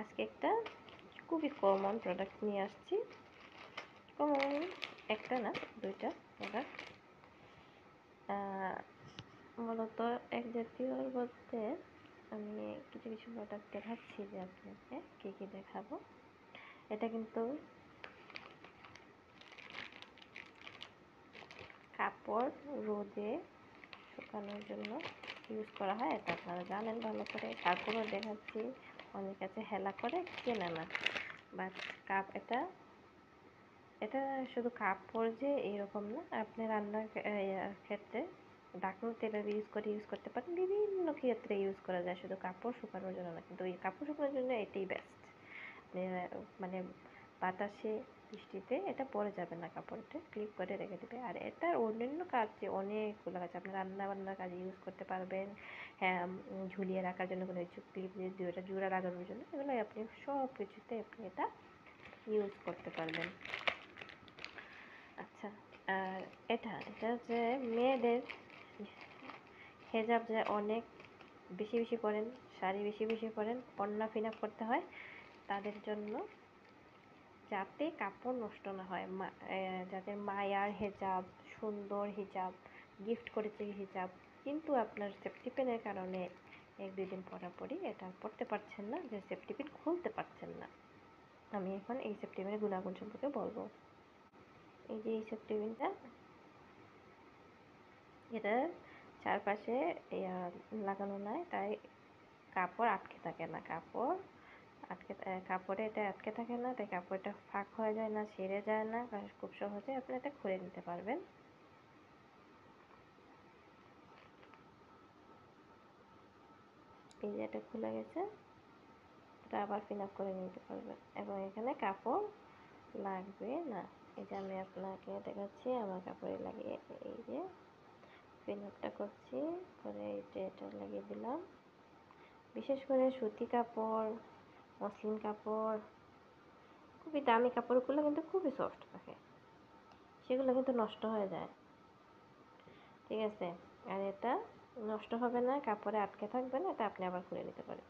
আজকে একটা খুবই কমন প্রোডাক্ট নিয়ে আসছি। কমন একটা না, দুইটা প্রোডাক্ট। মূলত এক জাতীয়র মধ্যে আমি কিছু কিছু প্রোডাক্ট দেখাচ্ছি যে আপনাকে কী কী দেখাবো। এটা কিন্তু কাপড় রোদে শুকানোর জন্য ইউজ করা হয়। এটা আপনারা জানেন ভালো করে, তারপরেও দেখাচ্ছি। অনেক কাছে হেলা করে কেনে না, বাট এটা এটা শুধু কাপড় যে এরকম না, আপনি রান্নার ক্ষেত্রে ঢাকনা তেলের ইউজ করতে পারেন, বিভিন্ন ক্ষেত্রে ইউজ করা যায়, শুধু কাপড় শুকানোর জন্য না। কিন্তু এই কাপড় শুকানোর জন্য এটাই বেস্ট। মানে বাতাসে বৃষ্টিতে এটা পরে যাবে না, কাপড়টা ক্লিপ করে রেখে দেবে। আর এটার অন্যান্য কাজ যে অনেকগুলো কাজ, আপনি রান্না বান্নার কাজে ইউজ করতে পারবেন। হ্যাঁ, ঝুলিয়ে রাখার জন্য কোনো ক্লিপ দিয়ে ওটা জোড়া লাগানোর জন্য, এগুলো আপনি সব কিছুতে আপনি এটা ইউজ করতে পারবেন। আচ্ছা, আর এটা যে মেয়েদের হেজাব যে অনেক বেশি বেশি পরেন, শাড়ি বেশি বেশি পরেন, ওড়না ফিন আপ করতে হয়, তাদের জন্য যাতে কাপড় নষ্ট না হয়, যাদের মায়ার হেজাব, সুন্দর হিজাব, গিফট করেছে হিজাব, কিন্তু আপনার সেফটি পিনের কারণে এক দুই দিন পরাপরই এটা পরতে পারছেন না, যে সেফটি পিন খুলতে পারছেন না। আমি এখন এই সেফটি পিনের গুণাগুণ সম্পর্কে বলবো। এই যে এই সেফটি পিনটা, এটার চারপাশে লাগানো নাই, তাই কাপড় আটকে থাকে না, কাপড়ে এটা আটকে থাকে না, তাই কাপড়টা ফাঁক হয়ে যায় না, ছিঁড়ে যায় না, খুব সহজে আপনি এটা খুলে নিতে পারবেন। এই যে এটা খুলে গেছে, এটা আবার ফিল আপ করে নিতে পারবেন এবং এখানে কাপড় লাগবে না। এই যে আমি আপনাকে দেখাচ্ছি, আমার কাপড়ে লাগিয়ে এই যে ফিল আপটা করছি, করে এই যে এটা লাগিয়ে দিলাম। বিশেষ করে সুতি কাপড়, মসলিন কাপড়, খুবই দামি কাপড়গুলো কিন্তু খুবই সফট থাকে, সেগুলো কিন্তু নষ্ট হয়ে যায়, ঠিক আছে। আর এটা নষ্ট হবে না, কাপড়ে আটকে থাকবে না, এটা আপনি আবার খুলে নিতে পারেন।